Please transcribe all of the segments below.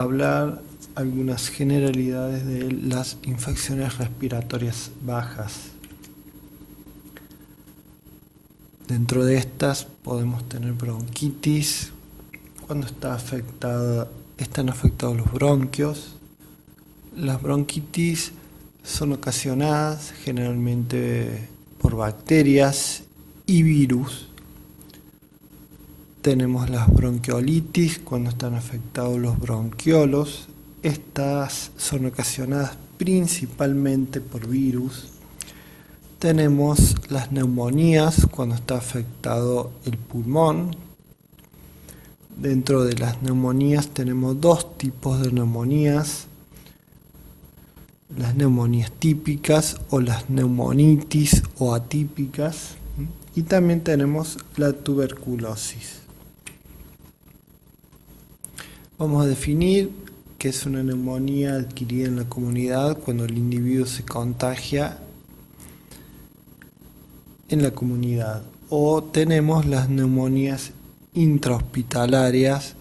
Hablar algunas generalidades de las infecciones respiratorias bajas. Dentro de estas podemos tener bronquitis, cuando están afectados los bronquios. Las bronquitis son ocasionadas generalmente por bacterias y virus. Tenemos las bronquiolitis cuando están afectados los bronquiolos. Estas son ocasionadas principalmente por virus. Tenemos las neumonías cuando está afectado el pulmón. Dentro de las neumonías tenemos dos tipos de neumonías: las neumonías típicas o las neumonitis o atípicas, y también tenemos la tuberculosis. Vamos a definir qué es una neumonía adquirida en la comunidad cuando el individuo se contagia en la comunidad. O tenemos las neumonías intrahospitalarias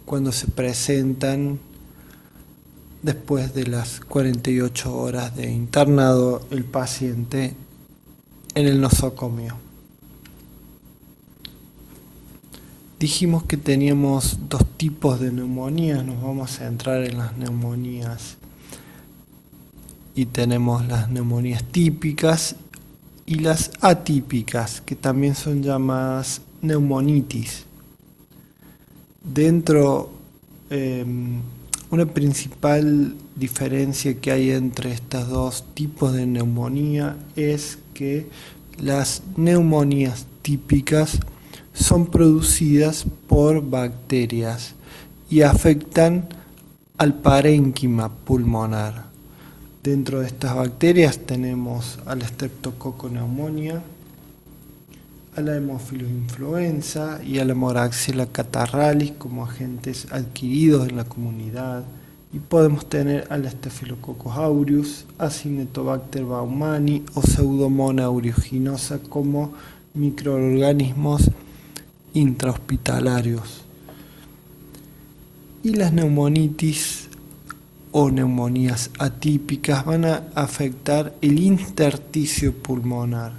cuando se presentan después de las 48 horas de internado el paciente en el nosocomio. Dijimos que teníamos dos tipos de neumonías, nos vamos a centrar en las neumonías. Y tenemos las neumonías típicas y las atípicas, que también son llamadas neumonitis. Una principal diferencia que hay entre estos dos tipos de neumonía es que las neumonías típicas son producidas por bacterias y afectan al parénquima pulmonar. Dentro de estas bacterias tenemos a la Streptococcus pneumoniae, a la Haemophilus influenza y a la Moraxella catarrhalis como agentes adquiridos en la comunidad, y podemos tener a la Staphylococcus aureus, a Cinetobacter baumannii o Pseudomonas aeruginosa como microorganismos intrahospitalarios. Y las neumonitis o neumonías atípicas van a afectar el intersticio pulmonar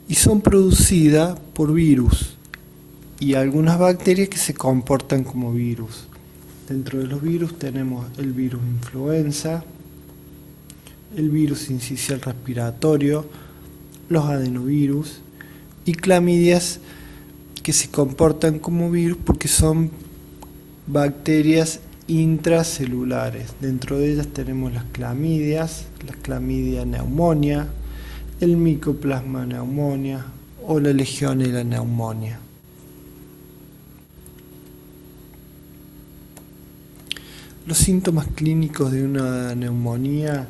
y son producidas por virus y algunas bacterias que se comportan como virus. Dentro de los virus tenemos el virus influenza, el virus sincicial respiratorio, los adenovirus y clamidias que se comportan como virus porque son bacterias intracelulares. Dentro de ellas tenemos las Clamidia pneumonia, el Mycoplasma pneumonia o la Legionella pneumonia. Los síntomas clínicos de una neumonía,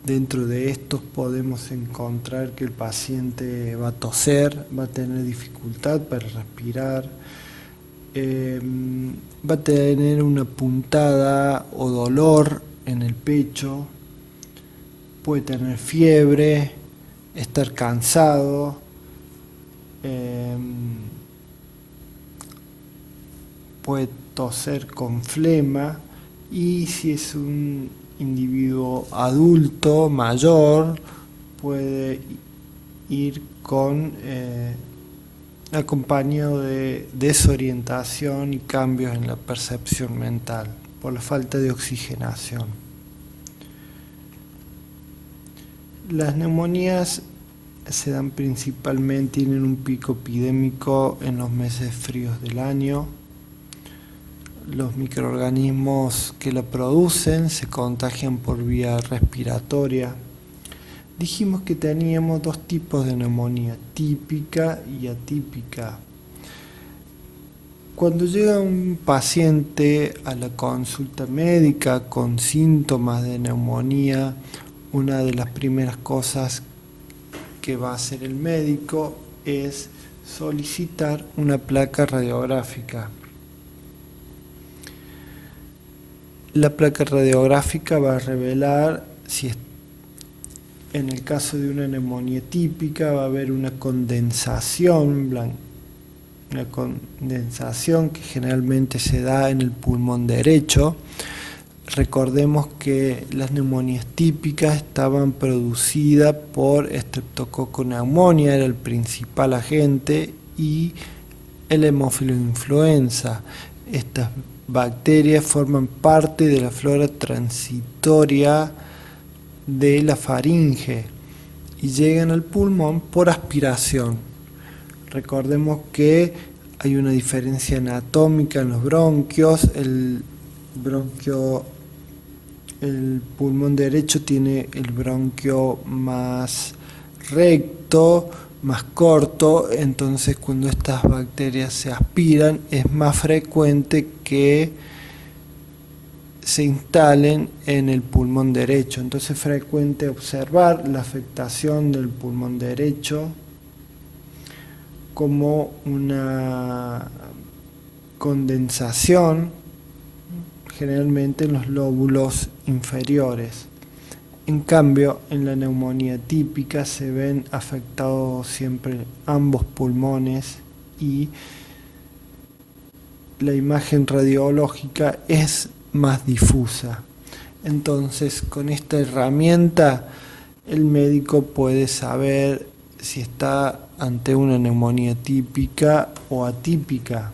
dentro de estos podemos encontrar que el paciente va a toser, va a tener dificultad para respirar, va a tener una puntada o dolor en el pecho, puede tener fiebre, estar cansado, puede toser con flema, y si es un individuo adulto, mayor, puede ir acompañado de desorientación y cambios en la percepción mental por la falta de oxigenación. Las neumonías se dan principalmente, tienen un pico epidémico en los meses fríos del año. Los microorganismos que la producen se contagian por vía respiratoria. Dijimos que teníamos dos tipos de neumonía, típica y atípica. Cuando llega un paciente a la consulta médica con síntomas de neumonía, una de las primeras cosas que va a hacer el médico es solicitar una placa radiográfica. La placa radiográfica va a revelar si en el caso de una neumonía típica va a haber una condensación una condensación que generalmente se da en el pulmón derecho. Recordemos que las neumonías típicas estaban producidas por Streptococcus pneumoniae, era el principal agente, y el Haemophilus influenza. Estas bacterias forman parte de la flora transitoria de la faringe y llegan al pulmón por aspiración. Recordemos que hay una diferencia anatómica en los bronquios. El pulmón derecho tiene el bronquio más recto, más corto, entonces cuando estas bacterias se aspiran es más frecuente que se instalen en el pulmón derecho. Entonces es frecuente observar la afectación del pulmón derecho como una condensación, generalmente en los lóbulos inferiores. En cambio, en la neumonía típica se ven afectados siempre ambos pulmones y la imagen radiológica es más difusa. Entonces, con esta herramienta, el médico puede saber si está ante una neumonía típica o atípica,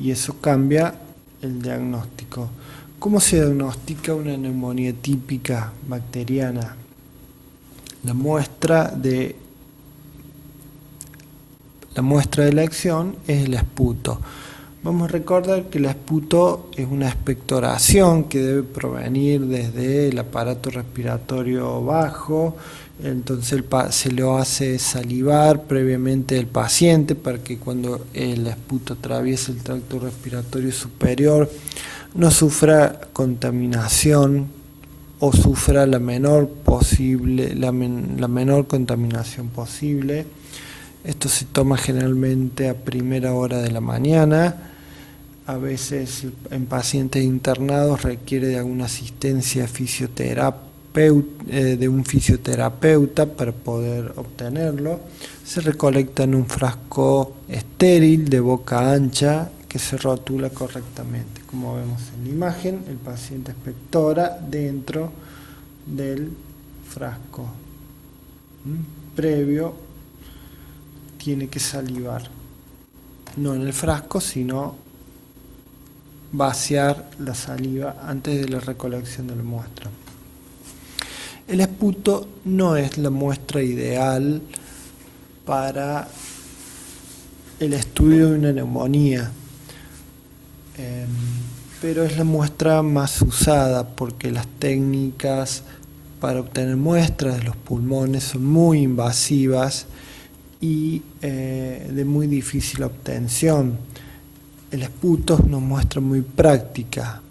y eso cambia el diagnóstico. ¿Cómo se diagnostica una neumonía típica bacteriana? La muestra de elección es el esputo. Vamos a recordar que el esputo es una expectoración que debe provenir desde el aparato respiratorio bajo. Entonces se lo hace salivar previamente el paciente para que cuando el esputo atraviese el tracto respiratorio superior no sufra contaminación o sufra la menor contaminación posible. Esto se toma generalmente a primera hora de la mañana. A veces en pacientes internados requiere de alguna asistencia de un fisioterapeuta para poder obtenerlo. Se recolecta en un frasco estéril de boca ancha que se rotula correctamente. Como vemos en la imagen, el paciente expectora dentro del frasco. Previo tiene que salivar, no en el frasco, sino vaciar la saliva antes de la recolección de la muestra. El esputo no es la muestra ideal para el estudio de una neumonía, pero es la muestra más usada porque las técnicas para obtener muestras de los pulmones son muy invasivas y de muy difícil obtención. El esputo es una muestra muy práctica,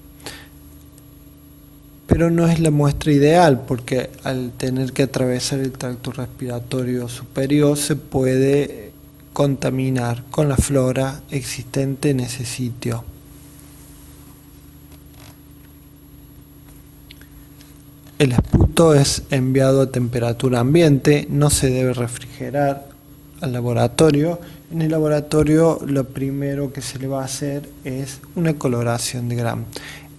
pero no es la muestra ideal porque al tener que atravesar el tracto respiratorio superior se puede contaminar con la flora existente en ese sitio. El esputo es enviado a temperatura ambiente, no se debe refrigerar al laboratorio. En el laboratorio lo primero que se le va a hacer es una coloración de Gram.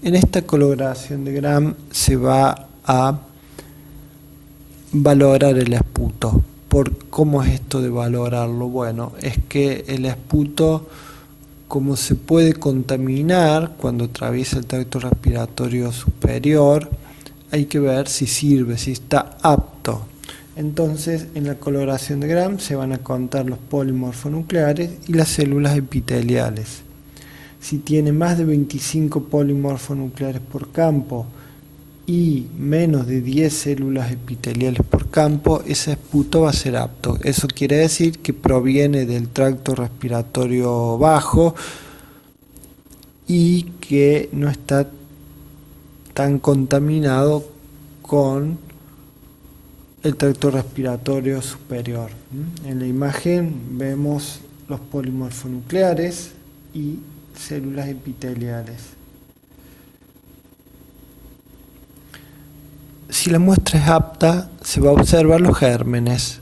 En esta coloración de Gram se va a valorar el esputo. ¿Cómo es esto de valorarlo? Bueno, es que el esputo, como se puede contaminar cuando atraviesa el tracto respiratorio superior, hay que ver si sirve, si está apto. Entonces, en la coloración de Gram se van a contar los polimorfonucleares y las células epiteliales. Si tiene más de 25 polimorfonucleares por campo y menos de 10 células epiteliales por campo, ese esputo va a ser apto. Eso quiere decir que proviene del tracto respiratorio bajo y que no está tan contaminado con el tracto respiratorio superior. En la imagen vemos los polimorfonucleares y células epiteliales. Si la muestra es apta, se va a observar los gérmenes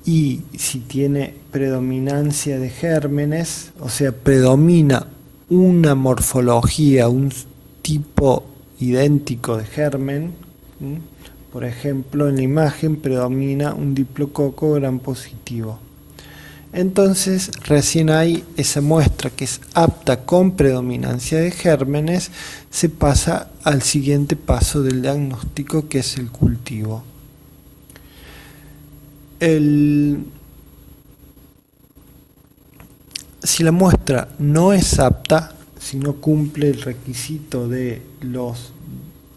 y si tiene predominancia de gérmenes, o sea, predomina una morfología, un tipo idéntico de germen, por ejemplo, en la imagen predomina un diplococo gram positivo. Entonces, recién ahí esa muestra que es apta con predominancia de gérmenes se pasa al siguiente paso del diagnóstico, que es el cultivo. Si la muestra no es apta, si no cumple el requisito de los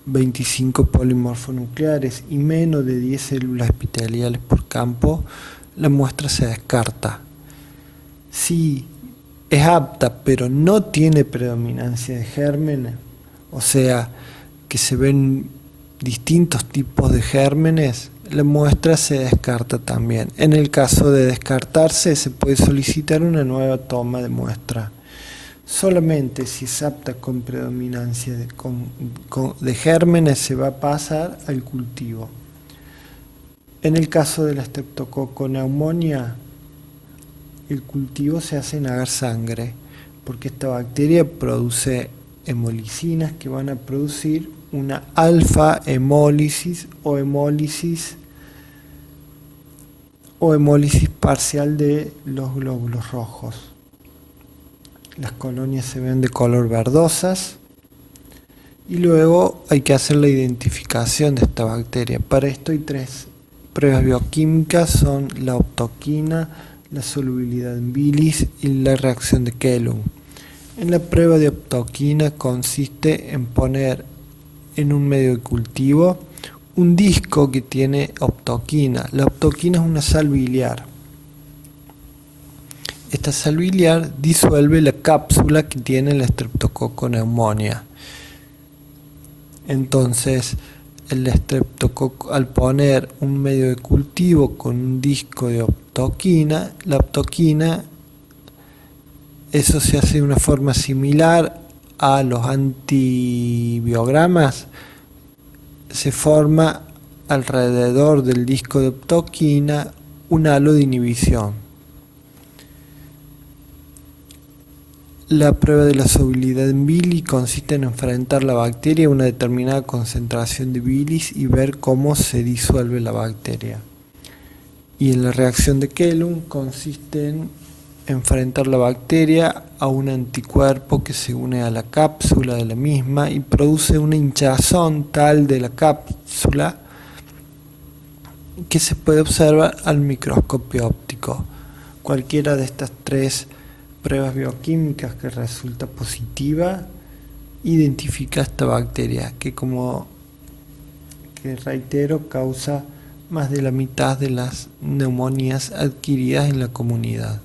25 polimorfonucleares y menos de 10 células epiteliales por campo, la muestra se descarta. Si es apta pero no tiene predominancia de gérmenes, o sea que se ven distintos tipos de gérmenes, la muestra se descarta también. En el caso de descartarse, se puede solicitar una nueva toma de muestra. Solamente si es apta con predominancia de gérmenes se va a pasar al cultivo. En el caso de la Streptococcus neumonía, el cultivo se hace en agar sangre, porque esta bacteria produce hemolicinas que van a producir una alfa hemólisis o hemólisis parcial de los glóbulos rojos. Las colonias se ven de color verdosas y luego hay que hacer la identificación de esta bacteria. Para esto hay 3 pruebas bioquímicas: son la optoquina, la solubilidad en bilis y la reacción de Kellogg. En la prueba de optoquina consiste en poner en un medio de cultivo un disco que tiene optoquina. La optoquina es una sal biliar. Esta sal biliar disuelve la cápsula que tiene la Streptococcus pneumoniae. Entonces, el Streptococcus, al poner un medio de cultivo con un disco de optoquina, la optoquina, eso se hace de una forma similar a los antibiogramas, se forma alrededor del disco de optoquina un halo de inhibición. La prueba de la solubilidad en bilis consiste en enfrentar la bacteria a una determinada concentración de bilis y ver cómo se disuelve la bacteria. Y en la reacción de Kellogg consiste en enfrentar la bacteria a un anticuerpo que se une a la cápsula de la misma y produce una hinchazón tal de la cápsula que se puede observar al microscopio óptico. Cualquiera de estas 3 pruebas bioquímicas que resulta positiva identifica esta bacteria que, como que reitero, causa más de la mitad de las neumonías adquiridas en la comunidad.